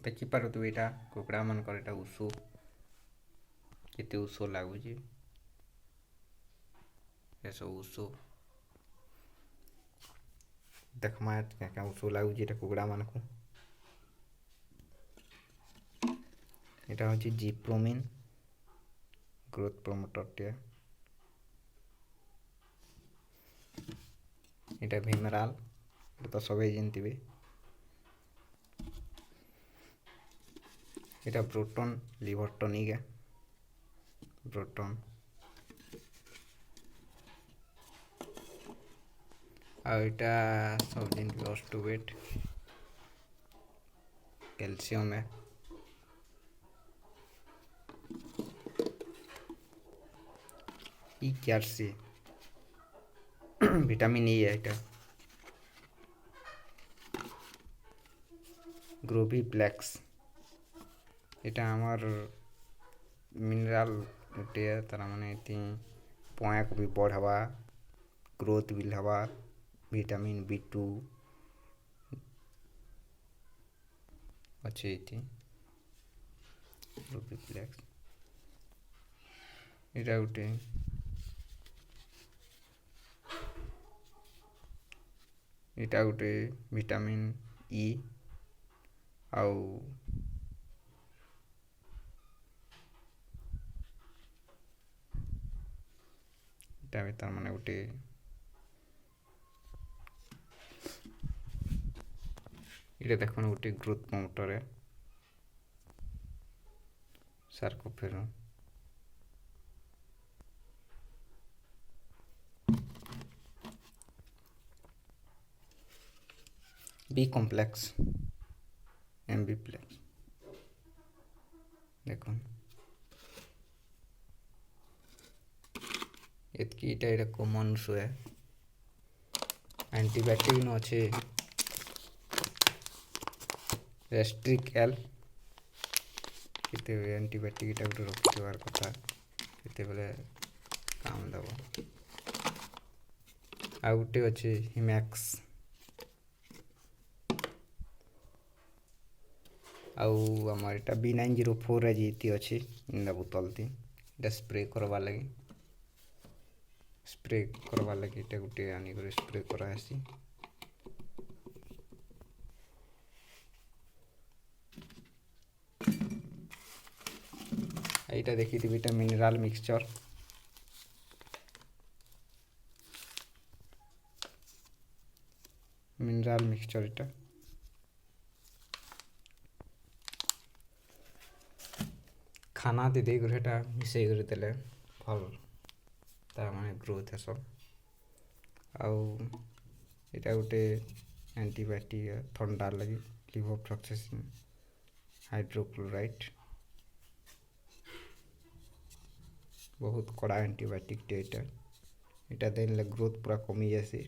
ଦେଖିପାରୁଥିବେ ଏଇଟା କୁକୁଡ଼ା ମାନଙ୍କର ଏଇଟା ଉଷୁ କେତେ ଉଷ ଲାଗୁଛି ଏସବୁ ଉଷ ଦେଖମା କାଁ ଉଷ ଲାଗୁଛି ଏଇଟା କୁକୁଡ଼ା ମାନଙ୍କୁ ଏଇଟା ହେଉଛି ଜିପ୍ରୋମିନ୍ ଗ୍ରୋଥ ପ୍ରମୋଟରଟିଏ ଏଇଟା ଭିମରାଲ এটা ତ ସବେ ଜାଣିଥିବେ এটা ପ୍ରୋଟନ୍ লিভার টনিক ପ୍ରୋଟନ୍ ଆଉ ଏଇଟା ସବୁ ଜାଣିଥିବେ ଅଷ୍ଟୁବେଟ୍ କ୍ୟାଲସିୟମ୍ ଇ କ୍ୟାଲସି ভিটামিন ই এটা গ্রোভিপ্লেক্স এটা আমার মিনারেল গোটে তার মানে এটি পয়াକୁ ବି ବଢ଼ାବା ଗ୍ରୋଥ୍ ବି ହେବା ଭିଟାମିନ୍ B2 ଅଛି ଏଠି ଗ୍ରୋଭିପ୍ଲେକ୍ସ ଏଇଟା ଗୋଟେ ଏଇଟା ଗୋଟେ ଭିଟାମିନ୍ ଇ ଆଉ ଏଇଟା ବି ତାର ମାନେ ଗୋଟେ ଏଇଟା ଦେଖୁନ ଗୋଟେ ଗ୍ରୋଥ୍ ପ୍ରମୋଟର ସାର୍କୋଫେରମ୍ बी कॉम्प्लेक्स एमबी प्लेक्स देखो एतकी इटा कॉमन है एंटीबायोटिक न अच्छे रेस्ट्रिक एल केते एंटीबायोटिक इटा गुटे रखिबार कथा केते बेले काम दबो आ गुटे अच्छे हिमैक्स आउ आमर एटा B904 जीती अच्छी इंदा बोतल थी एटा स्प्रे करवा लगी एटा गुटे आनी करे स्प्रे करा आसी एटा देखी थी एटा मिनरल मिक्सचर एटा खाना दे मिसई कर देले भल तार माने ग्रोथ है सब आउ एटा गोटे एंटीबायोटिक ठंडा लगी लिवोफ्लॉक्सासिन हाइड्रोक्लोराइड बहुत कड़ा एंटीबायोटिक एटा देले ग्रोथ पूरा कमी जासी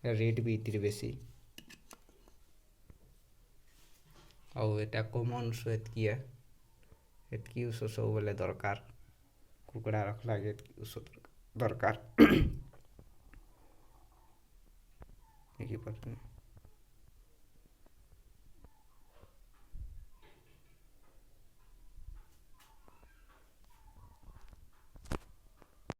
रेट भी इतनी बेसी ଆଉ ଏଟା କମନ୍ ଏତ୍କି ଏତ୍କି ଉଷ ସବୁବେଲେ ଦରକାର କୁକୁଡ଼ା ରଖିଲା ଏତ୍କି ଉଷ ଦରକାର ଦେଖିପାରୁଛନ୍ତି।